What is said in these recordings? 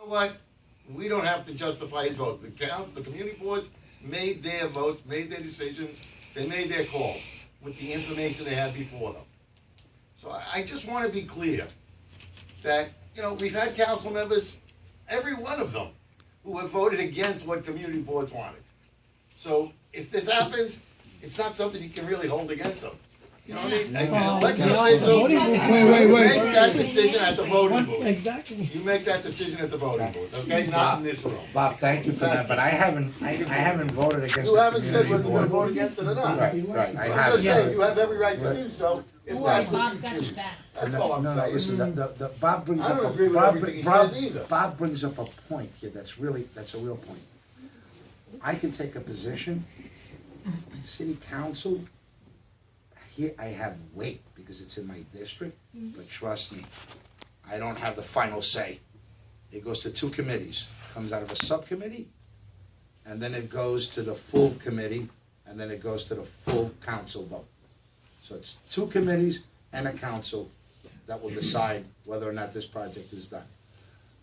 know what? We don't have to justify his vote. The community boards made their votes, made their decisions, they made their call with the information they had before them. So I just want to be clear that, you know, we've had council members, every one of them, who have voted against what community boards wanted. So if this happens, it's not something you can really hold against them. You know what I mean? Elected officials, you make that decision at the voting booth. Exactly. You make that decision at the voting booth, okay? Not in this room. Bob, thank you for that, but I haven't voted against You the haven't said community whether you're gonna board. vote against it or not. Right, I I'm haven't. just saying, you have every right to do so, if that's what Bob's you got choose. your back. That's all I'm No, saying. listen, Bob brings I up don't a, agree with Bob, everything he Bob- says either. Bob brings up a point here that's a real point. I can take a position, city council, here I have weight because it's in my district, but trust me, I don't have the final say. It goes to two committees, comes out of a subcommittee, and then it goes to the full committee, and then it goes to the full council vote. So it's two committees and a council that will decide whether or not this project is done.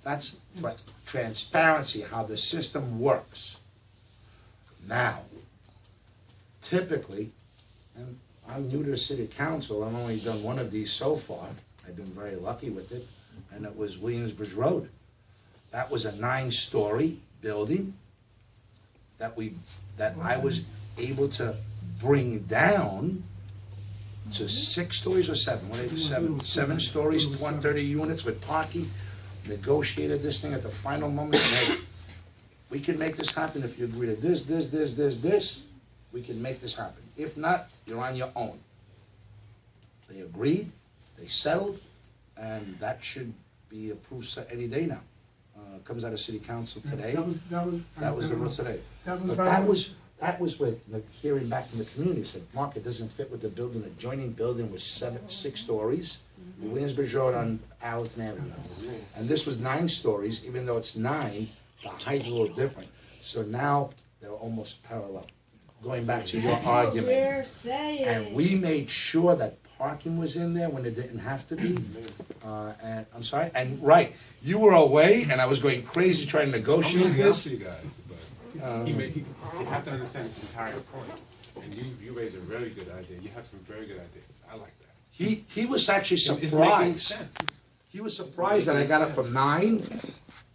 That's what transparency, how the system works. Now, typically, and I'm new to the city council, I've only done one of these so far, I've been very lucky with it, and it was Williamsbridge Road. That was a 9-story building that I was able to bring down to 6 stories or 7, what is it, 7 stories, 130 units with parking, negotiated this thing at the final moment, and hey, we can make this happen if you agree to this, we can make this happen. If not, you're on your own. They agreed, they settled, and that should be approved any day now. Comes out of city council today. That was the rule today. But that was with the hearing back from the community, said, Mark, it doesn't fit with the building, adjoining building was 6 stories, Williamsbridge Road on Allerton Avenue. And this was 9 stories, even though it's 9, the height's a little different. So now they're almost parallel. Going back to your argument. We're saying. And we made sure that parking was in there when it didn't have to be. And I'm sorry, and right, you were away and I was going crazy trying to negotiate this. You guys, but you have to understand its entire point. And you raised a very good idea. You have some very good ideas. I like that. He was actually It's making surprised. sense. He was surprised that I got it from 9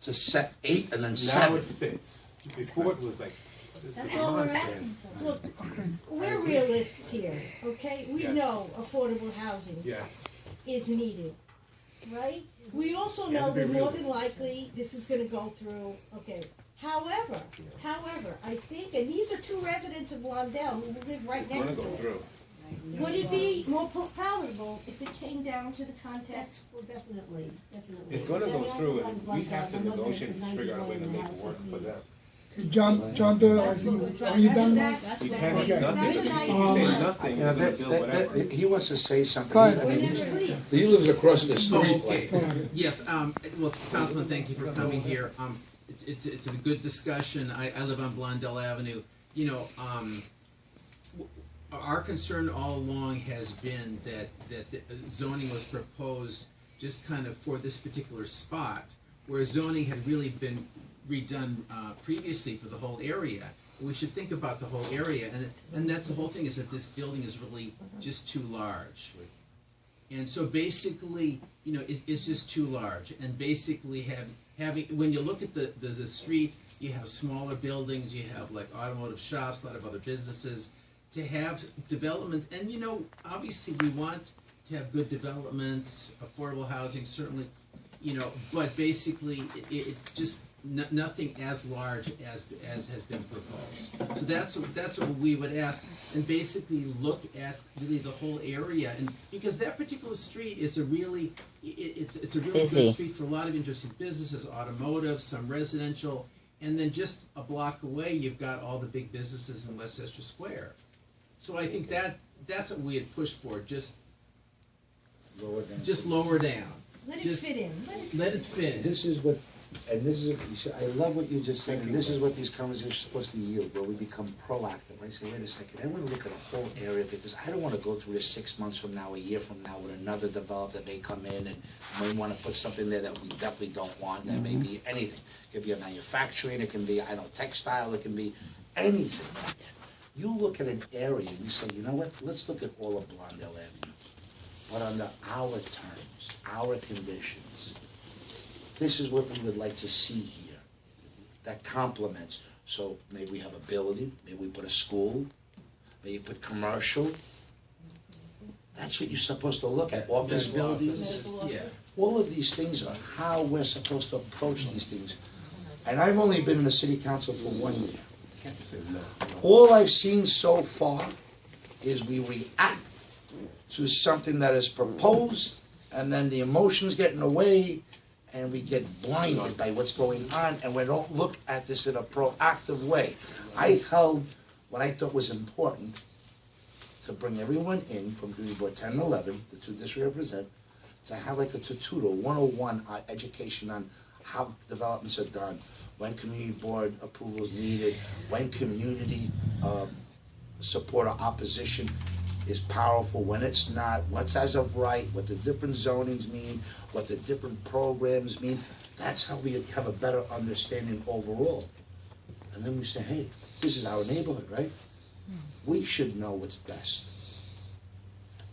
to 8 and then Now 7. it fits. Before it was like, what is That's this all we're nonsense? asking for. Look, we're realists here, okay? We Yes. know affordable housing Yes. is needed, right? We also You have know to be that more than realistic. likely this is gonna go through, okay. However, I think, and these are 2 residents of Blondell who live right It's gonna next to go it. through. Would it be more palatable if it came down to the context? Well, definitely. It's gonna go through and we have to negotiate and figure out a way to make it work for them. John Doyle, are you done? You can't say nothing, That's you an can idea. say nothing, you're gonna build whatever. He wants to say something. Go ahead. I mean, Please. he lives across the street. Okay, yes, well, Councilman, thank you for coming here. It's a good discussion. I live on Blondell Avenue. You know, our concern all along has been that the zoning was proposed just kind of for this particular spot, where zoning had really been redone previously for the whole area. We should think about the whole area, and that's the whole thing, is that this building is really just too large. And so basically, you know, it's just too large. And basically having, when you look at the street, you have smaller buildings, you have like automotive shops, a lot of other businesses. To have development, and you know, obviously we want to have good developments, affordable housing, certainly, you know, but basically it just nothing as large as has been proposed. So that's what we would ask, and basically look at really the whole area, and because that particular street is a really it's a really good street for a lot of interesting businesses, automotive, some residential, and then just a block away you've got all the big businesses in Westchester Square. So I think that's what we had pushed for, just lower down. Let it fit in. Let it fit. This is what And this is, I love what you just said, and this is what these conversations are supposed to yield, where we become proactive. I say, wait a second, I wanna look at a whole area, because I don't wanna go through this 6 months from now, a year from now, with another developer that may come in and may wanna put something there that we definitely don't want, and that may be anything. It could be a manufacturing, it can be, I don't know, textile, it can be anything. You look at an area and you say, you know what, let's look at all of Blondell Avenue, but under our terms, our conditions. This is what we would like to see here, that complements. So maybe we have a building, maybe we put a school, maybe put commercial. That's what you're supposed to look at, office buildings. Yeah. All of these things are how we're supposed to approach these things. And I've only been in the city council for 1 year. All I've seen so far is we react to something that is proposed, and then the emotions get in the way, and we get blinded by what's going on, and we don't look at this in a proactive way. I held what I thought was important to bring everyone in from Community Board 10 and 11, the two districts represent, to have like a tutorial, 101 education on how developments are done, when community board approval is needed, when community support or opposition is powerful, when it's not, what's as of right, what the different zonings mean, what the different programs mean. That's how we have a better understanding overall. And then we say, hey, this is our neighborhood, right? We should know what's best.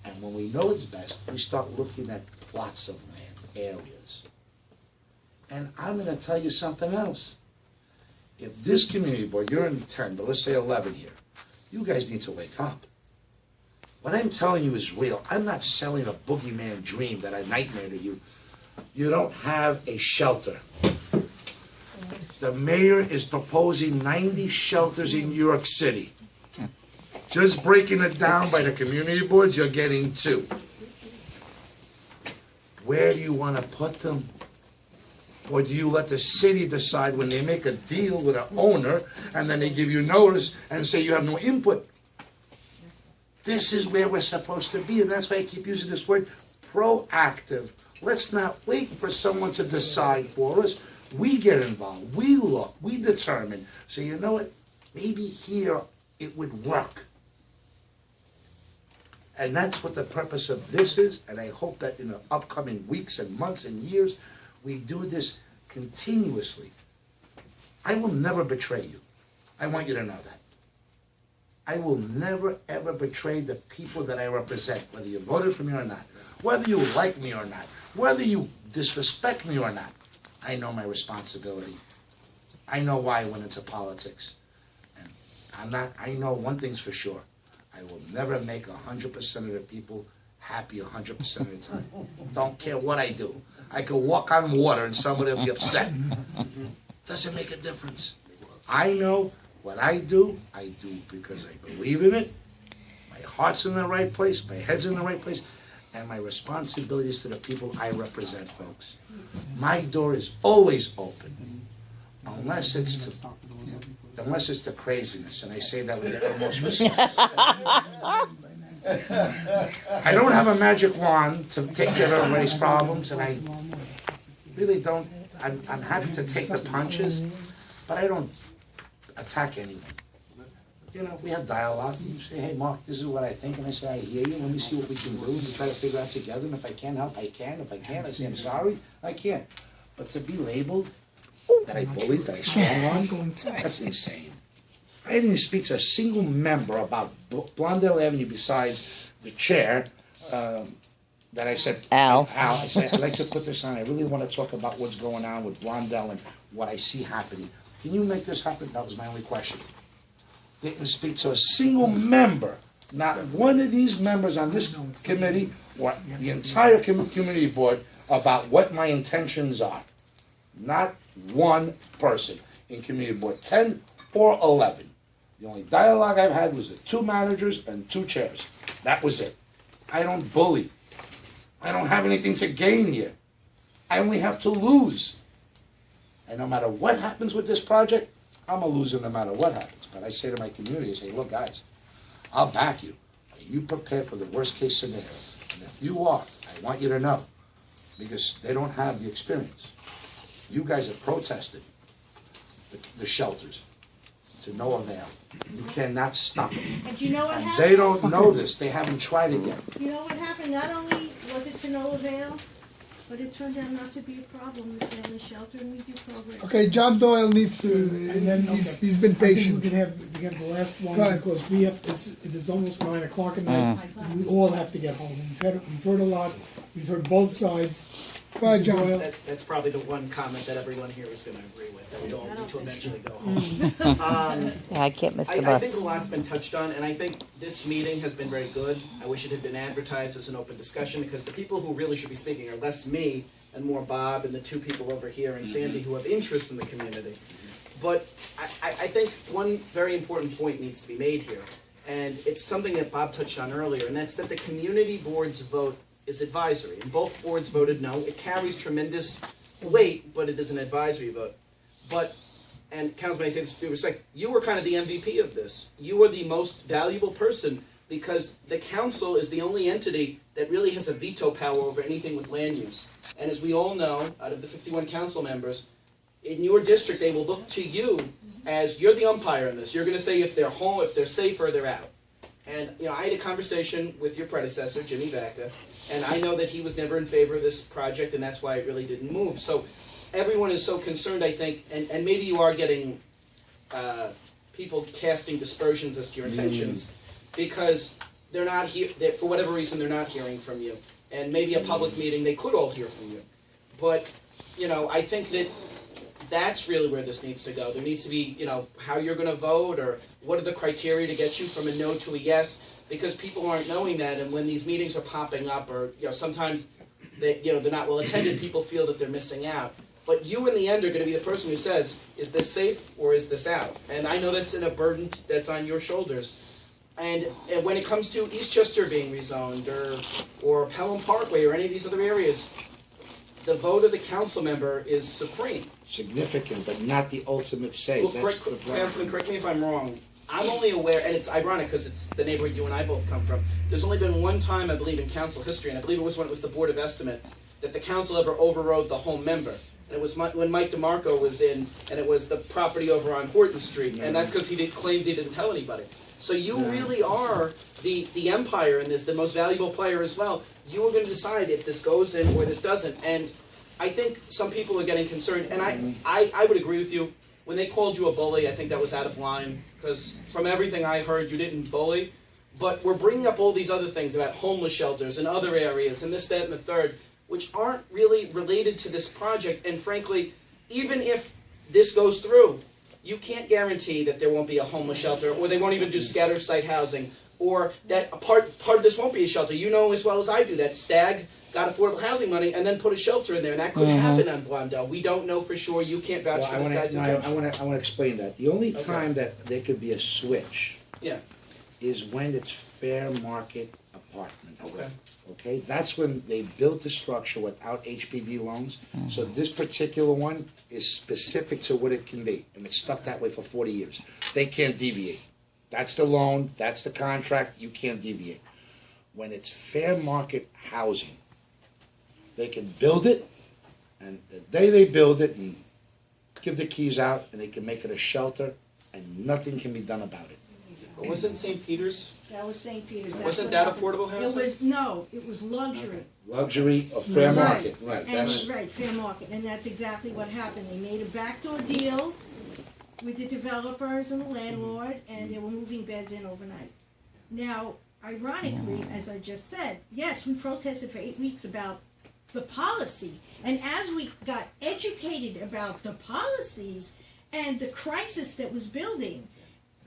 And when we know it's best, we start looking at plots of land, areas. And I'm gonna tell you something else. If this community board, you're in 10, but let's say 11 here, you guys need to wake up. What I'm telling you is real. I'm not selling a boogeyman dream that I nightmare to you. You don't have a shelter. The mayor is proposing 90 shelters in New York City. Just breaking it down by the community boards, you're getting 2. Where do you want to put them? Or do you let the city decide when they make a deal with an owner and then they give you notice and say you have no input? This is where we're supposed to be, and that's why I keep using this word, proactive. Let's not wait for someone to decide for us. We get involved, we look, we determine. So you know what, maybe here it would work. And that's what the purpose of this is, and I hope that in the upcoming weeks and months and years, we do this continuously. I will never betray you. I want you to know that. I will never, ever betray the people that I represent, whether you voted for me or not, whether you like me or not, whether you disrespect me or not. I know my responsibility. I know why I went into politics. And I know one thing's for sure. I will never make 100% of the people happy 100% of the time. Don't care what I do. I could walk on water and somebody will be upset. Doesn't make a difference. I know what I do because I believe in it. My heart's in the right place, my head's in the right place, and my responsibilities to the people I represent, folks. My door is always open, unless it's to craziness, and I say that with the utmost respect. I don't have a magic wand to take care of everybody's problems, and I really don't. I'm happy to take the punches, but I don't attack anyone. You know, we have dialogue. You say, hey, Mark, this is what I think, and I say, I hear you. Let me see what we can do. And we try to figure out together. And if I can help, I can. If I can't, I say, I'm sorry, I can't. But to be labeled that I bullied, that I swung on, that's insane. I didn't speak to a single member about Blondell Avenue besides the chair. That I said, Al, I said, I'd like to put this on. I really want to talk about what's going on with Blondell and what I see happening. Can you make this happen? That was my only question. Didn't speak to a single member, not one of these members on this committee or the entire community board about what my intentions are. Not one person in community board 10 or 11. The only dialogue I've had was the 2 managers and 2 chairs. That was it. I don't bully. I don't have anything to gain here. I only have to lose. And no matter what happens with this project, I'm a loser no matter what happens. But I say to my community, I say, look guys, I'll back you. Are you prepared for the worst case scenario? And if you are, I want you to know. Because they don't have the experience. You guys have protested the shelters to no avail. You cannot stop it. And do you know what And happened? they don't know this, they haven't tried it yet. You know what happened? Not only was it to no avail, but it turned out not to be a problem with family shelter, and we do programs. Okay, John Doyle needs to, And then, he's been I think patient. we can have the last one, Go ahead. because it is almost 9 o'clock at night, and we all have to get home. We've heard a lot, we've heard both sides. Go ahead, Mr. John. Doyle? That's probably the one comment that everyone here is gonna agree with, that we all need to eventually go home. Yeah, I can't miss the I think bus. a lot's been touched on, and I think this meeting has been very good. I wish it had been advertised as an open discussion, because the people who really should be speaking are less me and more Bob and the two people over here and Sandy who have interest in the community. But I think one very important point needs to be made here, and it's something that Bob touched on earlier, and that's that the community board's vote is advisory, and both boards voted no. It carries tremendous weight, but it is an advisory vote. But, and Councilman, I say this with due respect, you were kind of the MVP of this. You are the most valuable person, because the council is the only entity that really has a veto power over anything with land use. And as we all know, out of the 51 council members, in your district, they will look to you as you're the umpire in this. You're going to say if they're home, if they're safe, or they're out. And, you know, I had a conversation with your predecessor, Jimmy Vacca, and I know that he was never in favor of this project, and that's why it really didn't move. So everyone is so concerned, I think, and maybe you are getting people casting dispersions as to your intentions, because they're not here, for whatever reason, they're not hearing from you. And maybe a public meeting, they could all hear from you. But, you know, I think that that's really where this needs to go. There needs to be, you know, how you're going to vote, or what are the criteria to get you from a no to a yes, because people aren't knowing that, and when these meetings are popping up, or, you know, sometimes they, you know, they're not well attended, people feel that they're missing out. But you in the end are going to be the person who says, is this safe or is this out? And I know that's in a burden that's on your shoulders. And when it comes to Eastchester being rezoned, or Pelham Parkway, or any of these other areas, the vote of the council member is supreme. Significant, but not the ultimate say. Well, That's the Councilman, problem. correct me if I'm wrong. I'm only aware, and it's ironic because it's the neighborhood you and I both come from. There's only been one time, I believe, in council history, and I believe it was when it was the Board of Estimate, that the council ever overrode the home member. And it was when Mike DeMarco was in, and it was the property over on Horton Street, and that's because he claimed he didn't tell anybody. So you really are the empire in this, the most valuable player as well. You are going to decide if this goes in or this doesn't. And I think some people are getting concerned, and I would agree with you. When they called you a bully, I think that was out of line, because from everything I heard, you didn't bully. But we're bringing up all these other things about homeless shelters and other areas and this, that, and the third, which aren't really related to this project. And frankly, even if this goes through, you can't guarantee that there won't be a homeless shelter, or they won't even do scatter site housing, or that a part of this won't be a shelter. You know as well as I do that Stag got affordable housing money and then put a shelter in there, and that could happen on Blondell. We don't know for sure. You can't vouch for this guy's intention. I want to explain that. The only time that there could be a switch Yeah. is when it's fair market apartment. Okay. Okay, that's when they built the structure without HPV loans. So this particular one is specific to what it can be, and it's stuck that way for 40 years. They can't deviate. That's the loan, that's the contract, you can't deviate. When it's fair market housing, they can build it, and the day they build it and give the keys out, and they can make it a shelter, and nothing can be done about it. But wasn't St. Peter's? That was St. Peter's. That's Wasn't what that happened. affordable housing? It was luxury. Luxury of fair market, right, And, that's, right, fair market, and that's exactly what happened. They made a backdoor deal with the developers and the landlord, and they were moving beds in overnight. Now, ironically, as I just said, yes, we protested for 8 weeks about the policy, and as we got educated about the policies and the crisis that was building,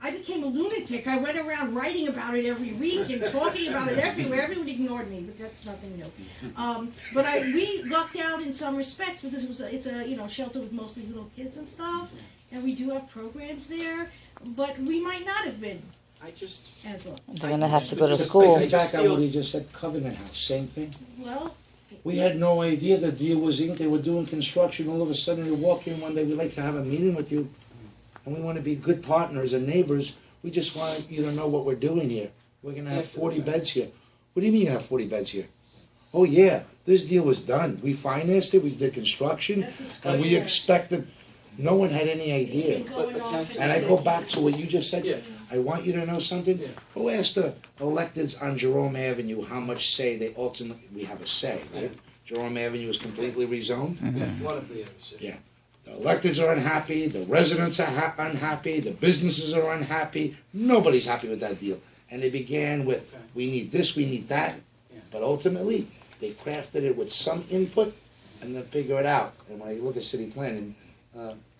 I became a lunatic. I went around writing about it every week and talking about it everywhere. Everyone ignored me, but that's nothing new. But we lucked out in some respects because it's a shelter with mostly little kids and stuff, and we do have programs there. But we might not have been I just, as lucky. They're gonna have to go to just school. thinking back on what he just said, Covenant House, same thing. Well, We had no idea the deal was inked. They were doing construction. All of a sudden, you walk in one day, we'd like to have a meeting with you, and we want to be good partners and neighbors. We just want you to know what we're doing here. We're going to have 40 beds here. What do you mean you have 40 beds here? oh yeah, this deal was done. We financed it, we did construction, That's the and we structure. expected, no one had any It's idea. been going on for And I go back to what you just said. Yeah. I want you to know something. Yeah. Go ask the electeds on Jerome Avenue how much say they ultimately, we have a say, right? Jerome Avenue is completely rezoned. One of the others. Yeah. The electeds are unhappy, the residents are unhappy, the businesses are unhappy. Nobody's happy with that deal. And they began with, we need this, we need that. Yeah. But ultimately, they crafted it with some input and then figure it out. And when I look at city planning,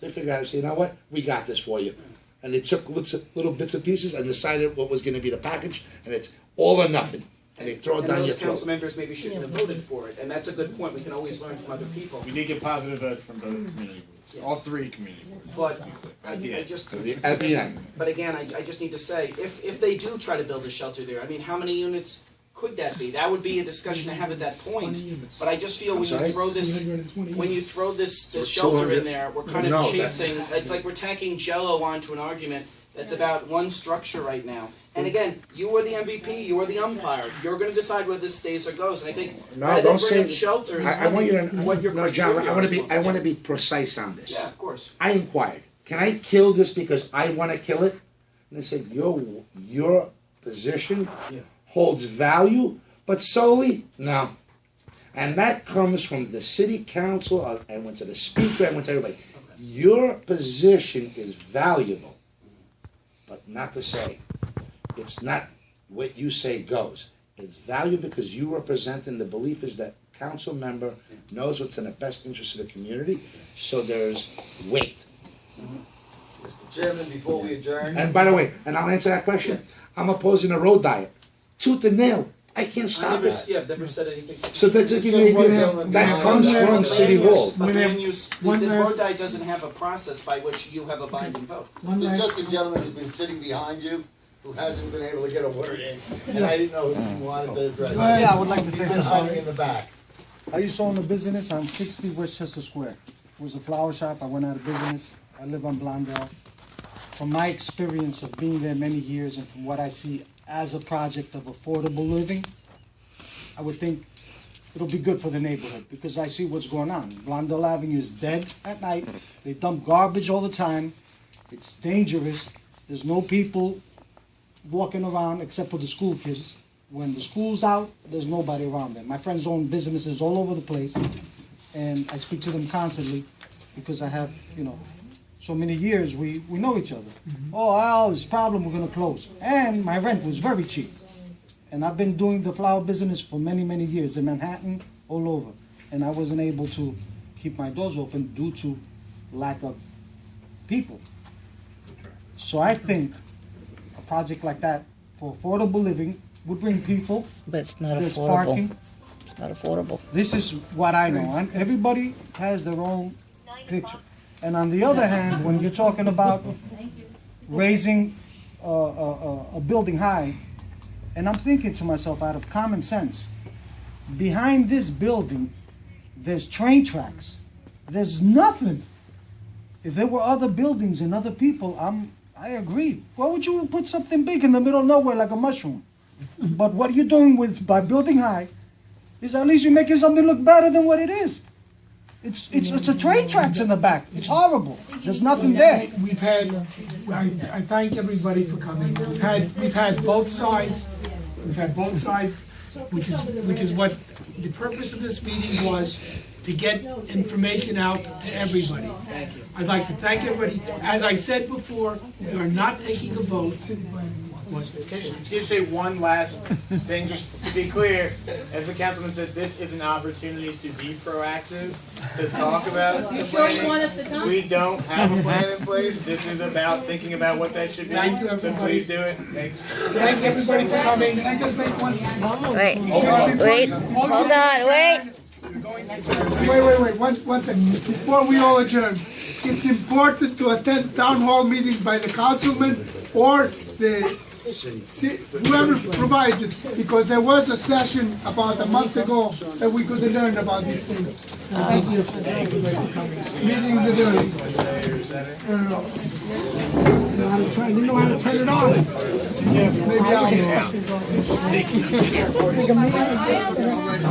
they figure out, say, you know what, we got this for you. And they took little bits and pieces and decided what was gonna be the package, and it's all or nothing. And they throw it down And your those council throat. members maybe shouldn't have voted for it, and that's a good point, we can always learn from other people. We did get positive votes from both community boards, all three community boards. But I At the end. just, At the end. but again, I just need to say, if they do try to build a shelter there, I mean, how many units could that be? That would be a discussion to have at that point. But I just feel when you sorry? throw this, 320 when you throw this So shelter 200 in there, we're kind No, of that- chasing, it's like we're tacking Jello onto an argument that's about one structure right now. And again, you are the MVP, you are the umpire, you're gonna decide whether this stays or goes, and I think No, rather don't than bring say, up shelters, I want you to, what your no, John, criteria I wanna is. be, I wanna be precise on this. Yeah, of course. I inquired, can I kill this because I wanna kill it? And they said, your position Yeah. holds value, but solely, no. And that comes from the city council, I went to the speaker, I went to everybody. Your position is valuable, but not to say, it's not what you say goes. It's valuable because you represent, and the belief is that council member knows what's in the best interest of the community, so there's weight. Mr. Chairman, before we adjourn. And by the way, and I'll answer that question, I'm opposing a road diet, tooth and nail, I can't I stop never, it. yeah, I've never said anything. So that's if you that comes from City Hall. But the land use, the One road last- diet doesn't have a process by which you have a binding vote. One There's last, just a gentleman who's been sitting behind you, who hasn't been able to get a word in, and I didn't know if you wanted to address. Go ahead. it. Yeah, I would like to say He's been something. hiding in the back. I used to own a business on 60 Westchester Square. It was a flower shop. I went out of business. I live on Blondell. From my experience of being there many years and from what I see as a project of affordable living, I would think it'll be good for the neighborhood because I see what's going on. Blondell Avenue is dead at night. They dump garbage all the time. It's dangerous. There's no people walking around except for the school kids. When the school's out, there's nobody around there. My friends own businesses all over the place, and I speak to them constantly because I have, so many years we know each other. Oh, this problem, we're gonna close. And my rent was very cheap. And I've been doing the flower business for many, many years in Manhattan, all over. And I wasn't able to keep my doors open due to lack of people. So I think a project like that for affordable living would bring people. But it's not There's affordable. parking. It's not affordable. This is what I know, and everybody has their own picture. And on the other hand, when you're talking about raising a building high, and I'm thinking to myself out of common sense, behind this building, there's train tracks. There's nothing. If there were other buildings and other people, I agree. Why would you put something big in the middle of nowhere like a mushroom? But what you're doing by building high is at least you're making something look better than what it is. It's a train tracks in the back. It's horrible. There's nothing there. we've had, I thank everybody for coming. We've had both sides. We've had both sides, which is what the purpose of this meeting was, to get information out to everybody. I'd like to thank everybody. As I said before, we are not taking a vote. Can you say one last thing, just to be clear, as the councilman said, this is an opportunity to be proactive, to talk about the planning. We don't have a plan in place, this is about thinking about what that should be, Thank you, so everybody. please do it, thanks. Thank everybody for coming. Can I just make one? Wait, wait, hold on, wait. Wait, one second. Before we all adjourn, it's important to attend town hall meetings by the councilman or the whoever provides it, because there was a session about a month ago that we could have learned about these things. Thank you. Meeting is adjourned. You know how to turn it on. Yeah, maybe I'll know.